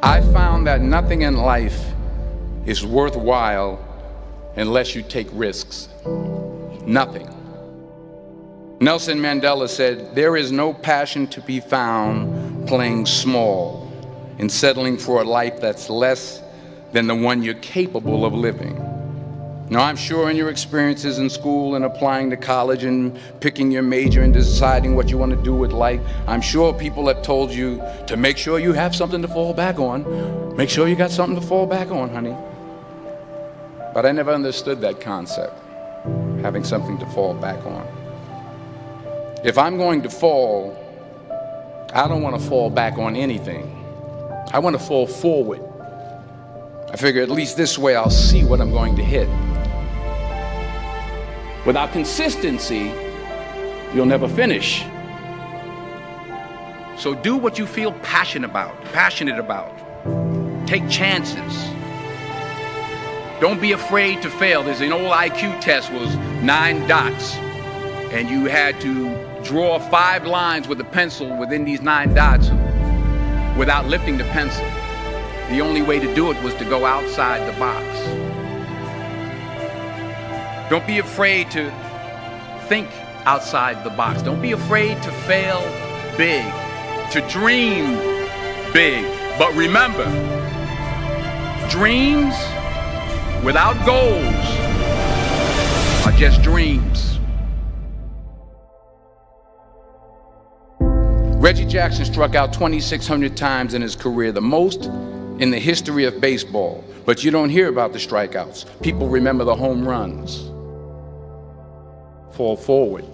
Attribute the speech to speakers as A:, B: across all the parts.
A: I found that nothing in life is worthwhile unless you take risks. Nothing. Nelson Mandela said, "There is no passion to be found playing small and settling for a life that's less than the one you're capable of living." Now, I'm sure in your experiences in school and applying to college and picking your major and deciding what you want to do with life, I'm sure people have told you to make sure you have something to fall back on. Make sure you got something to fall back on, honey. But I never understood that concept, having something to fall back on. If I'm going to fall, I don't want to fall back on anything. I want to fall forward. I figure at least this way I'll see what I'm going to hit. Without consistency, you'll never finish. So do what you feel passionate about. Take chances. Don't be afraid to fail. There's an old IQ test, was 9 dots, and you had to draw 5 lines with a pencil within these 9 dots without lifting the pencil. The only way to do it was to go outside the box. Don't be afraid to think outside the box. Don't be afraid to fail big, to dream big. But remember, dreams without goals are just dreams. Reggie Jackson struck out 2,600 times in his career, the most in the history of baseball. But you don't hear about the strikeouts. People remember the home runs. Fall forward.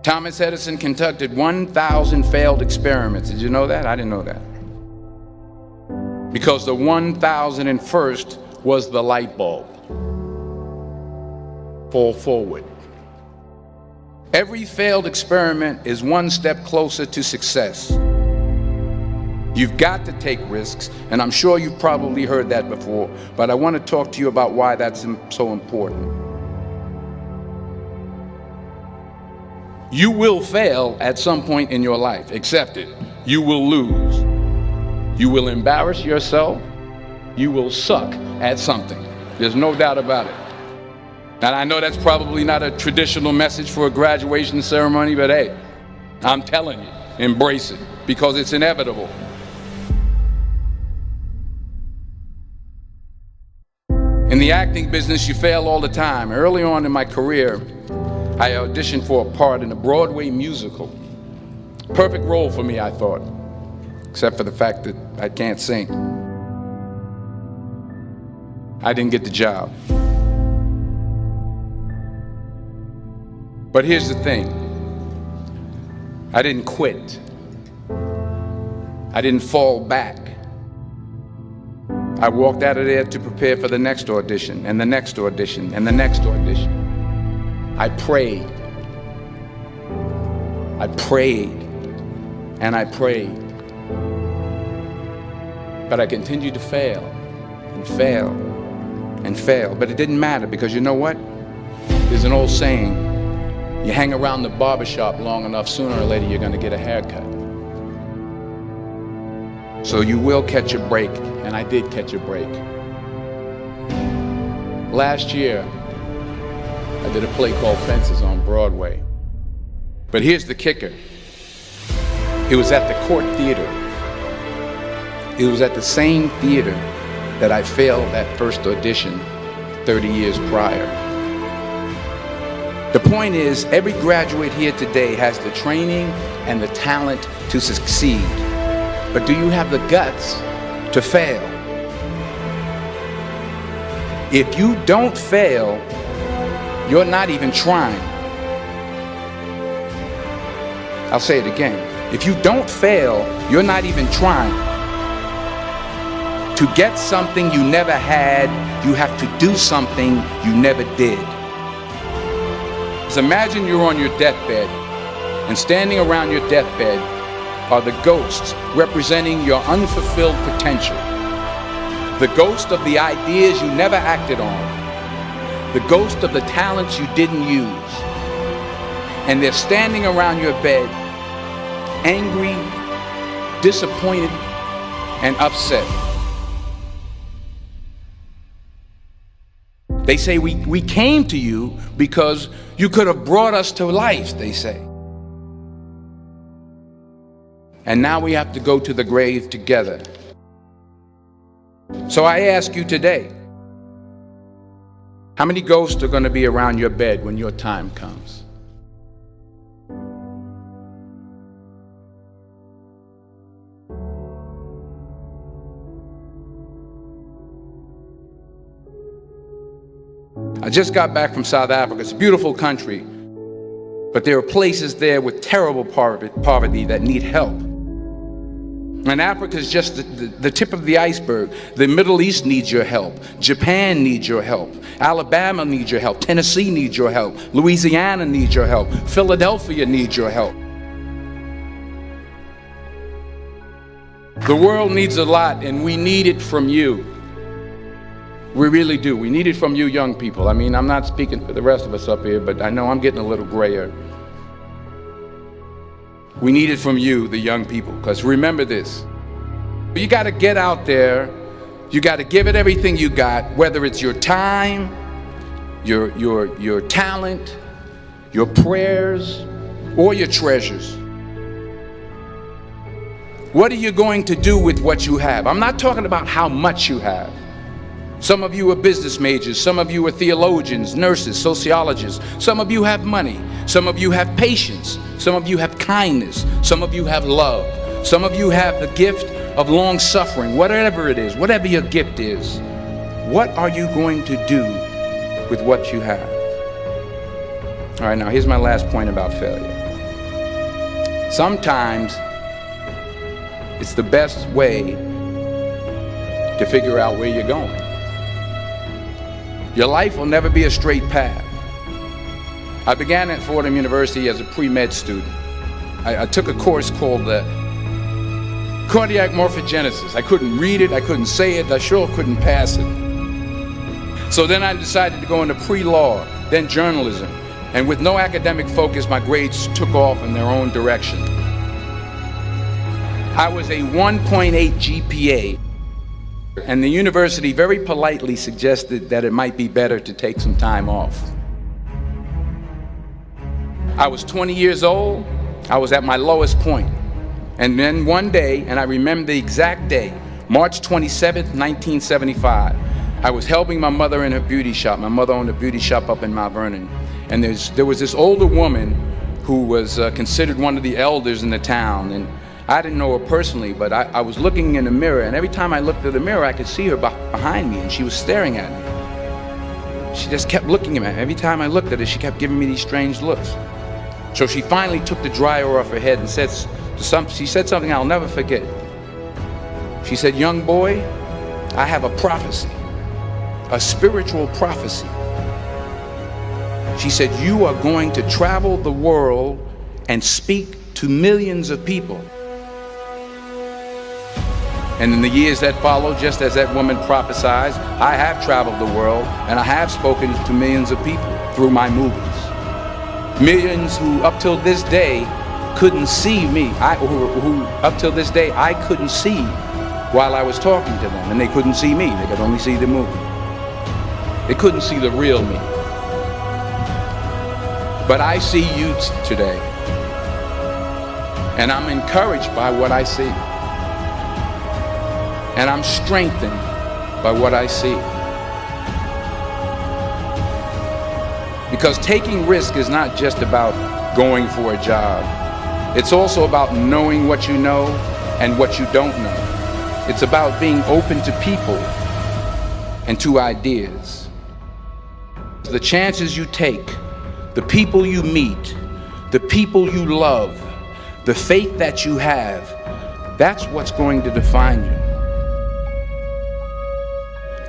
A: Thomas Edison conducted 1,000 failed experiments. Did you know that? I didn't know that. Because the 1,001st was the light bulb. Fall forward. Every failed experiment is one step closer to success. You've got to take risks, and I'm sure you've probably heard that before, but I want to talk to you about why that's so important. You will fail at some point in your life. Accept it. You will lose. You will embarrass yourself. You will suck at something. There's no doubt about it. And I know that's probably not a traditional message for a graduation ceremony, but hey, I'm telling you, embrace it, because it's inevitable. In the acting business, you fail all the time. Early on in my career, I auditioned for a part in a Broadway musical. Perfect role for me, I thought, except for the fact that I can't sing. I didn't get the job. But here's the thing. I didn't quit. I didn't fall back. I walked out of there to prepare for the next audition, and the next audition, and the next audition. I prayed. I prayed. And I prayed. But I continued to fail and fail and fail. But it didn't matter, because you know what? There's an old saying, you hang around the barbershop long enough, sooner or later you're going to get a haircut. So you will catch a break, and I did catch a break. Last year, I did a play called Fences on Broadway. But here's the kicker. It was at the Court Theater. It was at the same theater that I failed that first audition 30 years prior. The point is, every graduate here today has the training and the talent to succeed. But do you have the guts to fail? If you don't fail, you're not even trying. I'll say it again. If you don't fail, you're not even trying. To get something you never had, you have to do something you never did. So imagine you're on your deathbed, and standing around your deathbed are the ghosts representing your unfulfilled potential. The ghost of the ideas you never acted on. The ghost of the talents you didn't use. And they're standing around your bed, angry, disappointed, and upset. They say we came to you because you could have brought us to life, they say. And now we have to go to the grave together. So I ask you today, how many ghosts are going to be around your bed when your time comes? I just got back from South Africa. It's a beautiful country, but there are places there with terrible poverty that need help. And Africa is just the tip of the iceberg. The Middle East needs your help. Japan needs your help. Alabama needs your help. Tennessee needs your help. Louisiana needs your help. Philadelphia needs your help. The world needs a lot, and we need it from you. We really do. We need it from you young people. I mean, I'm not speaking for the rest of us up here, but I know I'm getting a little grayer. We need it from you, the young people, because remember this. You got to get out there. You got to give it everything you got, whether it's your time, your talent, your prayers, or your treasures. What are you going to do with what you have? I'm not talking about how much you have. Some of you are business majors, some of you are theologians, nurses, sociologists. Some of you have money, some of you have patience, some of you have kindness, some of you have love, some of you have the gift of long suffering. Whatever it is, whatever your gift is, what are you going to do with what you have? All right, now here's my last point about failure. Sometimes it's the best way to figure out where you're going. Your life will never be a straight path. I began at Fordham University as a pre-med student. I took a course called cardiac morphogenesis. I couldn't read it, I couldn't say it, I sure couldn't pass it. So then I decided to go into pre-law, then journalism. And with no academic focus, my grades took off in their own direction. I was a 1.8 GPA. And the university very politely suggested that it might be better to take some time off. I was 20 years old. I was at my lowest point. And then one day, and I remember the exact day, March 27th, 1975, I was helping my mother in her beauty shop. My mother owned a beauty shop up in Mount Vernon. And there was this older woman who was considered one of the elders in the town. And I didn't know her personally, but I was looking in the mirror, and every time I looked at the mirror, I could see her behind me, and she was staring at me. She just kept looking at me. Every time I looked at her, she kept giving me these strange looks. So she finally took the dryer off her head and she said something I'll never forget. She said, "Young boy, I have a prophecy, a spiritual prophecy." She said, "You are going to travel the world and speak to millions of people." And in the years that followed, just as that woman prophesied, I have traveled the world and I have spoken to millions of people through my movies. Millions who up till this day couldn't see me, who up till this day I couldn't see while I was talking to them, and they couldn't see me, they could only see the movie. They couldn't see the real me. But I see you today, and I'm encouraged by what I see. And I'm strengthened by what I see. Because taking risk is not just about going for a job. It's also about knowing what you know and what you don't know. It's about being open to people and to ideas. The chances you take, the people you meet, the people you love, the faith that you have, that's what's going to define you.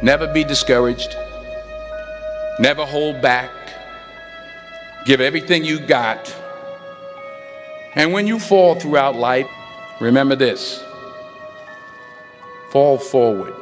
A: Never be discouraged. Never hold back. Give everything you got. And when you fall throughout life, remember this: fall forward.